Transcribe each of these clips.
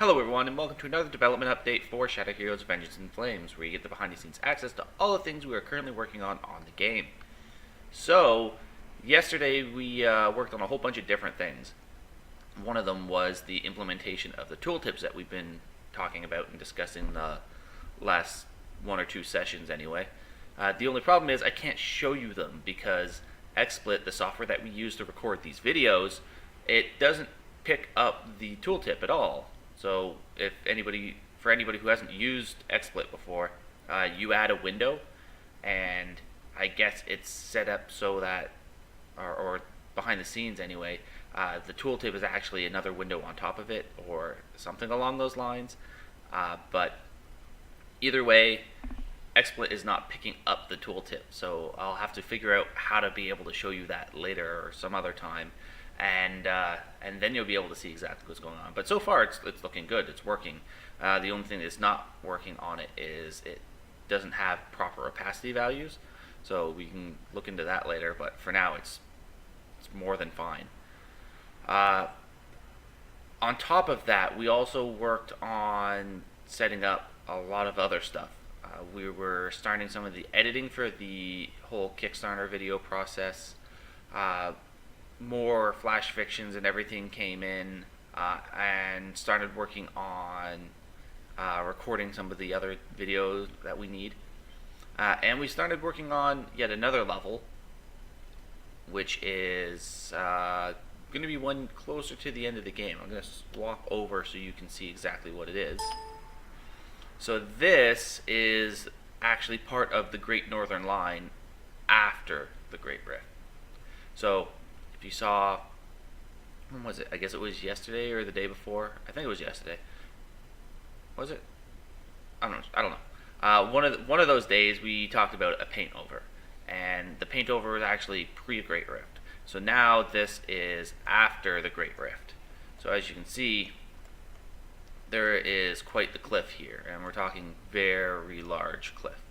Hello everyone and welcome to another development update for Shadow Heroes Vengeance in Flames, where you get the behind the scenes access to all the things we are currently working on the game. So, yesterday we worked on a whole bunch of different things. One of them was the implementation of the tooltips that we've been talking about and discussing the last one or two sessions anyway. The only problem is I can't show you them because XSplit, the software that we use to record these videos, it doesn't pick up the tooltip at all. So for anybody who hasn't used XSplit before, you add a window, and I guess it's set up so that, or behind the scenes anyway, the tooltip is actually another window on top of it, or something along those lines. But either way, XSplit is not picking up the tooltip, so I'll have to figure out how to be able to show you that later or some other time. And then you'll be able to see exactly what's going on. But so far, it's looking good. It's working. The only thing that's not working on it is it doesn't have proper opacity values. So we can look into that later. But for now, it's more than fine. On top of that, we also worked on setting up a lot of other stuff. We were starting some of the editing for the whole Kickstarter video process. More flash fictions and everything came in, and started working on recording some of the other videos that we need. And we started working on yet another level, which is going to be one closer to the end of the game. I'm going to swap over so you can see exactly what it is. So this is actually part of the Great Northern Line after the Great Rift. So if you saw, when was it? I guess it was yesterday or the day before. I think it was yesterday. Was it? I don't know. One of those days we talked about a paint over, and the paint over was actually pre-Great Rift. So now this is after the Great Rift. So as you can see, there is quite the cliff here, and we're talking very large cliff,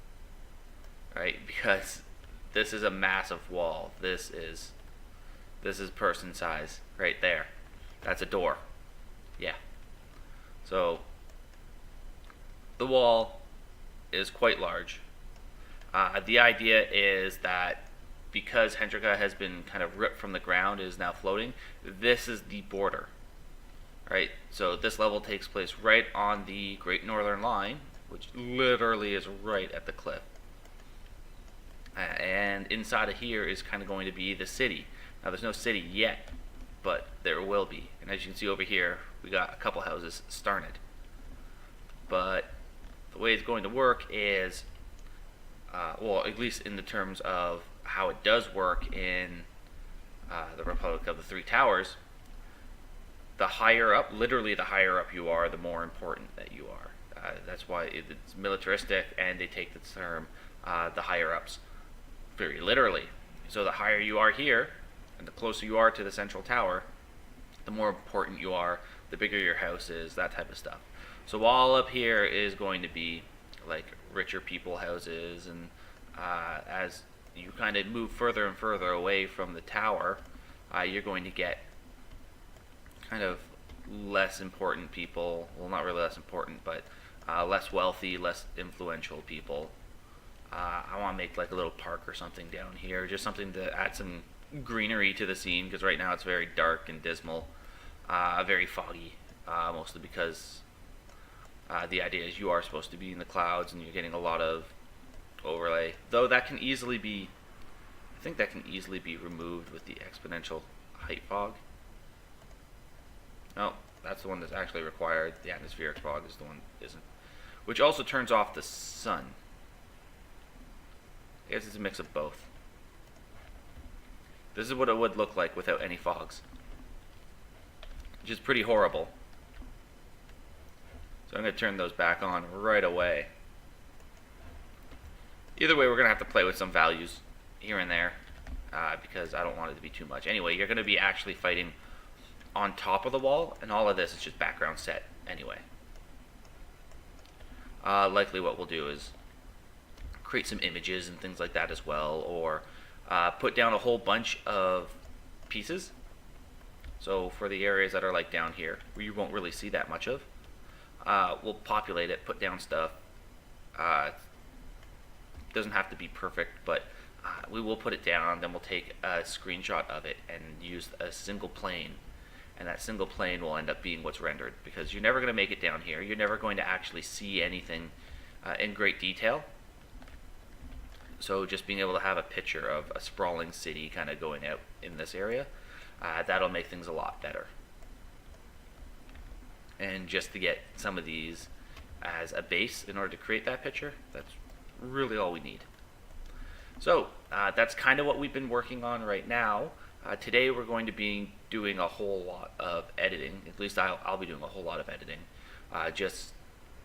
right? Because this is a massive wall. This is person size right there. That's a door. Yeah. So the wall is quite large. The idea is that because Hendrika has been kind of ripped from the ground, is now floating, this is the border. Right? So this level takes place right on the Great Northern Line, which literally is right at the cliff. And inside of here is kind of going to be the city. Now there's no city yet, but there will be. And as you can see over here, we got a couple houses started. But the way it's going to work is, well, at least in the terms of how it does work in the Republic of the Three Towers, the higher up, literally the higher up you are, the more important that you are. That's why it's militaristic, and they take the term the higher ups very literally. So the higher you are here, and the closer you are to the central tower, the more important you are, the bigger your house is, that type of stuff. So all up here is going to be like richer people houses, and as you kind of move further and further away from the tower, you're going to get kind of less important people, well, not really less important, but less wealthy, less influential people. I want to make like a little park or something down here, just something to add some greenery to the scene, because right now it's very dark and dismal, very foggy, mostly because the idea is you are supposed to be in the clouds and you're getting a lot of overlay, though that can easily be, I think that can easily be removed with the exponential height fog. No, that's the one that's actually required. The atmospheric fog is the one that isn't, which also turns off the sun. I guess it's a mix of both. This is what it would look like without any fogs, which is pretty horrible. So I'm going to turn those back on right away. Either way, we're going to have to play with some values here and there, because I don't want it to be too much. Anyway, you're going to be actually fighting on top of the wall, and all of this is just background set anyway. Likely what we'll do is create some images and things like that as well, or put down a whole bunch of pieces. So for the areas that are like down here, where you won't really see that much of, we'll populate it, put down stuff. Doesn't have to be perfect, but we will put it down. Then we'll take a screenshot of it and use a single plane, and that single plane will end up being what's rendered, because you're never going to make it down here. You're never going to actually see anything in great detail. So just being able to have a picture of a sprawling city kind of going out in this area, that'll make things a lot better. And just to get some of these as a base in order to create that picture, that's really all we need. So that's kind of what we've been working on right now. Today we're going to be doing a whole lot of editing. At least I'll be doing a whole lot of editing. Just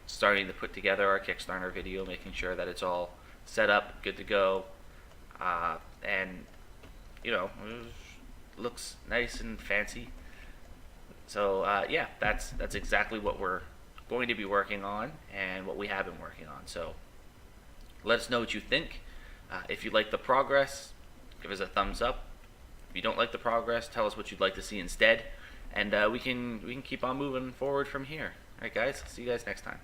starting to put together our Kickstarter video, making sure that it's all set up, good to go, and you know, it looks nice and fancy. So yeah, that's exactly what we're going to be working on and what we have been working on. So let us know what you think. If you like the progress, give us a thumbs up. If you don't like the progress, tell us what you'd like to see instead, and we can keep on moving forward from here. All right, guys. See you guys next time.